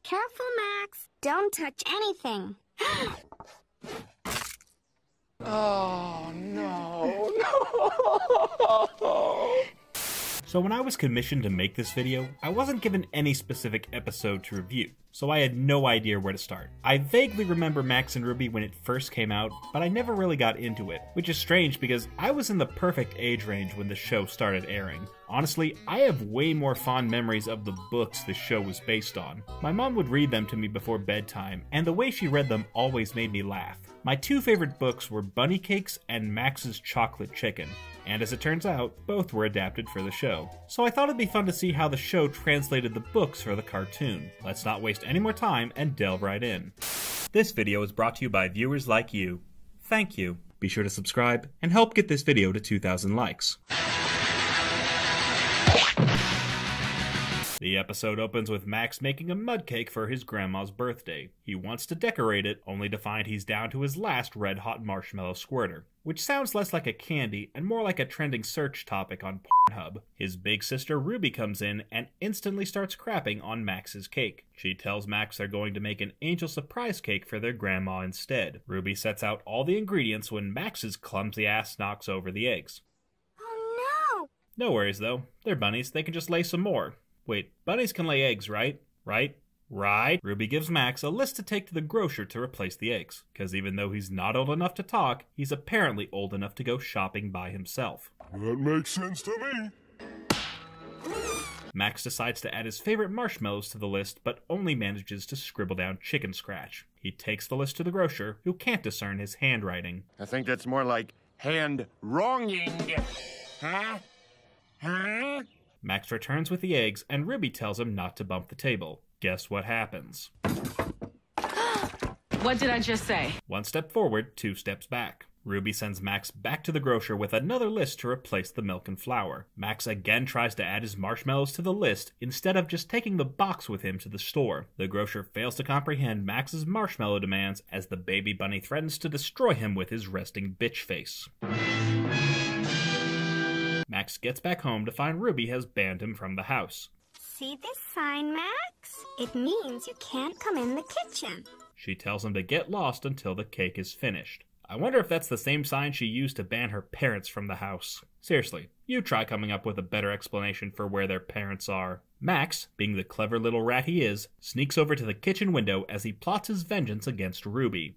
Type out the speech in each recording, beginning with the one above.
Careful, Max. Don't touch anything. Oh, no. So when I was commissioned to make this video, I wasn't given any specific episode to review, so I had no idea where to start. I vaguely remember Max and Ruby when it first came out, but I never really got into it, which is strange because I was in the perfect age range when the show started airing. Honestly, I have way more fond memories of the books the show was based on. My mom would read them to me before bedtime, and the way she read them always made me laugh. My two favorite books were Bunny Cakes and Max's Chocolate Chicken, and as it turns out, both were adapted for the show. So I thought it'd be fun to see how the show translated the books for the cartoon. Let's not waste any more time and delve right in. This video is brought to you by viewers like you. Thank you. Be sure to subscribe and help get this video to 2,000 likes. The episode opens with Max making a mud cake for his grandma's birthday. He wants to decorate it, only to find he's down to his last red-hot marshmallow squirter, which sounds less like a candy and more like a trending search topic on Pornhub. His big sister Ruby comes in and instantly starts crapping on Max's cake. She tells Max they're going to make an angel surprise cake for their grandma instead. Ruby sets out all the ingredients when Max's clumsy ass knocks over the eggs. Oh, no! No worries though, they're bunnies, they can just lay some more. Wait, bunnies can lay eggs, right? Right? Ruby gives Max a list to take to the grocer to replace the eggs, because even though he's not old enough to talk, he's apparently old enough to go shopping by himself. That makes sense to me. Max decides to add his favorite marshmallows to the list, but only manages to scribble down chicken scratch. He takes the list to the grocer, who can't discern his handwriting. I think that's more like hand-wronging. Huh? Max returns with the eggs, and Ruby tells him not to bump the table. Guess what happens? What did I just say? One step forward, two steps back. Ruby sends Max back to the grocer with another list to replace the milk and flour. Max again tries to add his marshmallows to the list instead of just taking the box with him to the store. The grocer fails to comprehend Max's marshmallow demands as the baby bunny threatens to destroy him with his resting bitch face. Max gets back home to find Ruby has banned him from the house. See this sign, Max? It means you can't come in the kitchen. She tells him to get lost until the cake is finished. I wonder if that's the same sign she used to ban her parents from the house. Seriously, you try coming up with a better explanation for where their parents are. Max, being the clever little rat he is, sneaks over to the kitchen window as he plots his vengeance against Ruby.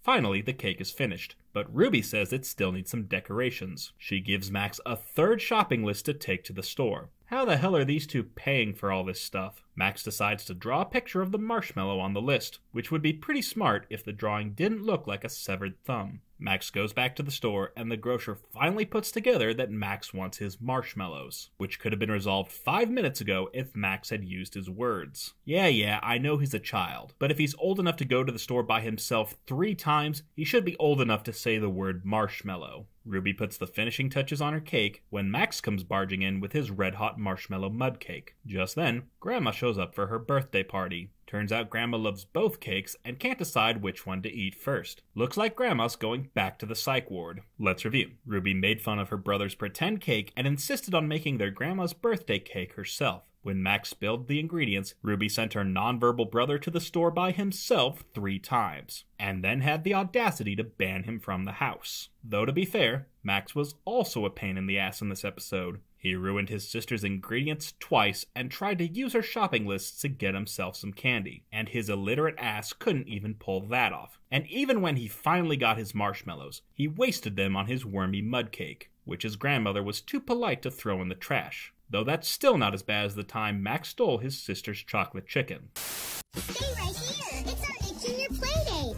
Finally, the cake is finished, but Ruby says it still needs some decorations. She gives Max a third shopping list to take to the store. How the hell are these two paying for all this stuff? Max decides to draw a picture of the marshmallow on the list, which would be pretty smart if the drawing didn't look like a severed thumb. Max goes back to the store, and the grocer finally puts together that Max wants his marshmallows, which could have been resolved 5 minutes ago if Max had used his words. Yeah, I know he's a child, but if he's old enough to go to the store by himself 3 times, he should be old enough to say the word marshmallow. Ruby puts the finishing touches on her cake when Max comes barging in with his red-hot marshmallow mud cake. Just then, Grandma shows up for her birthday party. Turns out Grandma loves both cakes and can't decide which one to eat first. Looks like Grandma's going back to the psych ward. Let's review. Ruby made fun of her brother's pretend cake and insisted on making their grandma's birthday cake herself. When Max spilled the ingredients, Ruby sent her nonverbal brother to the store by himself 3 times, and then had the audacity to ban him from the house. Though to be fair, Max was also a pain in the ass in this episode. He ruined his sister's ingredients twice and tried to use her shopping lists to get himself some candy, and his illiterate ass couldn't even pull that off. And even when he finally got his marshmallows, he wasted them on his wormy mud cake, which his grandmother was too polite to throw in the trash. Though that's still not as bad as the time Max stole his sister's chocolate chicken. Stay right here. It's our 18-year play date.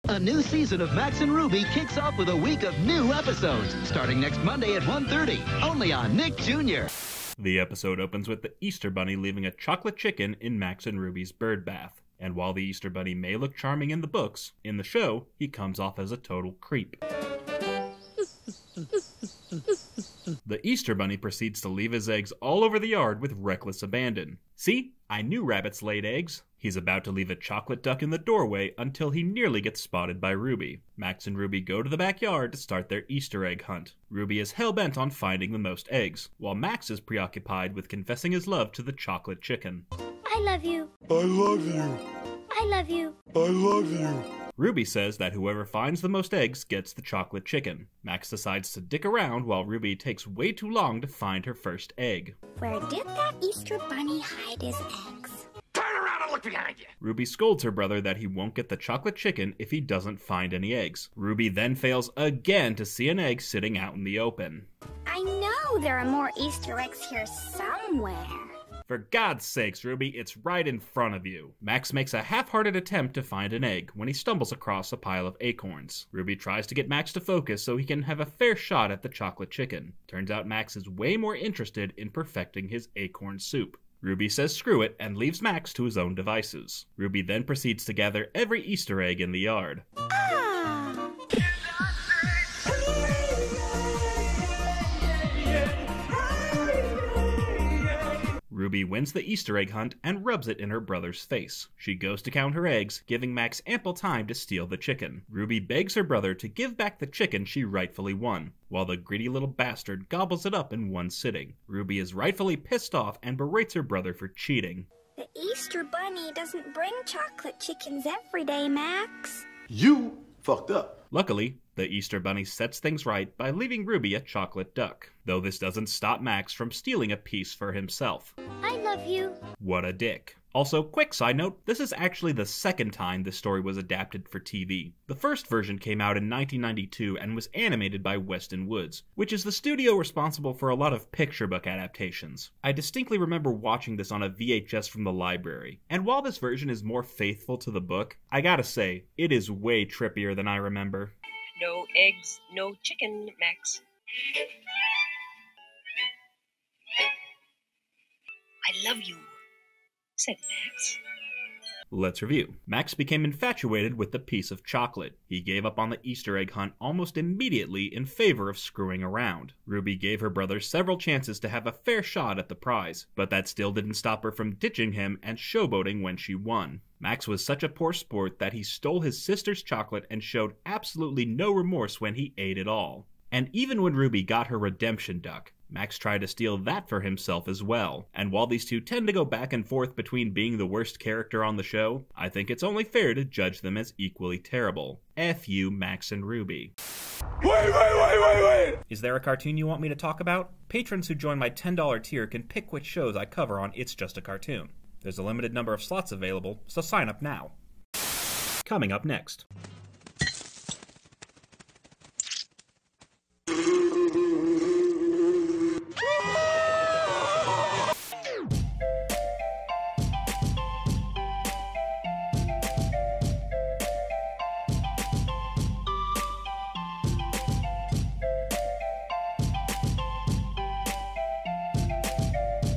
A new season of Max and Ruby kicks off with a week of new episodes, starting next Monday at 1:30, only on Nick Jr. The episode opens with the Easter Bunny leaving a chocolate chicken in Max and Ruby's bird bath. And while the Easter Bunny may look charming in the books, in the show, he comes off as a total creep. The Easter Bunny proceeds to leave his eggs all over the yard with reckless abandon. See? I knew rabbits laid eggs. He's about to leave a chocolate duck in the doorway until he nearly gets spotted by Ruby. Max and Ruby go to the backyard to start their Easter egg hunt. Ruby is hell-bent on finding the most eggs, while Max is preoccupied with confessing his love to the chocolate chicken. I love you. I love you. I love you. I love you. Ruby says that whoever finds the most eggs gets the chocolate chicken. Max decides to dick around while Ruby takes way too long to find her first egg. Where did that Easter Bunny hide his eggs? Turn around and look behind you. Ruby scolds her brother that he won't get the chocolate chicken if he doesn't find any eggs. Ruby then fails again to see an egg sitting out in the open. I know there are more Easter eggs here somewhere. For God's sakes, Ruby, it's right in front of you. Max makes a half-hearted attempt to find an egg when he stumbles across a pile of acorns. Ruby tries to get Max to focus so he can have a fair shot at the chocolate chicken. Turns out Max is way more interested in perfecting his acorn soup. Ruby says screw it and leaves Max to his own devices. Ruby then proceeds to gather every Easter egg in the yard. Ruby wins the Easter egg hunt and rubs it in her brother's face. She goes to count her eggs, giving Max ample time to steal the chicken. Ruby begs her brother to give back the chicken she rightfully won, while the greedy little bastard gobbles it up in one sitting. Ruby is rightfully pissed off and berates her brother for cheating. The Easter Bunny doesn't bring chocolate chickens every day, Max. You fucked up. Luckily, the Easter Bunny sets things right by leaving Ruby a chocolate duck, though this doesn't stop Max from stealing a piece for himself. I love you. What a dick. Also, quick side note, this is actually the second time this story was adapted for TV. The first version came out in 1992 and was animated by Weston Woods, which is the studio responsible for a lot of picture book adaptations. I distinctly remember watching this on a VHS from the library, and while this version is more faithful to the book, I gotta say, it is way trippier than I remember. No eggs, no chicken, Max. I love you, said Max. Let's review. Max became infatuated with the piece of chocolate. He gave up on the Easter egg hunt almost immediately in favor of screwing around. Ruby gave her brother several chances to have a fair shot at the prize, but that still didn't stop her from ditching him and showboating when she won. Max was such a poor sport that he stole his sister's chocolate and showed absolutely no remorse when he ate it all. And even when Ruby got her redemption duck, Max tried to steal that for himself as well. And while these two tend to go back and forth between being the worst character on the show, I think it's only fair to judge them as equally terrible. F you, Max and Ruby. Wait! Is there a cartoon you want me to talk about? Patrons who join my $10 tier can pick which shows I cover on It's Just a Cartoon. There's a limited number of slots available, so sign up now. Coming up next.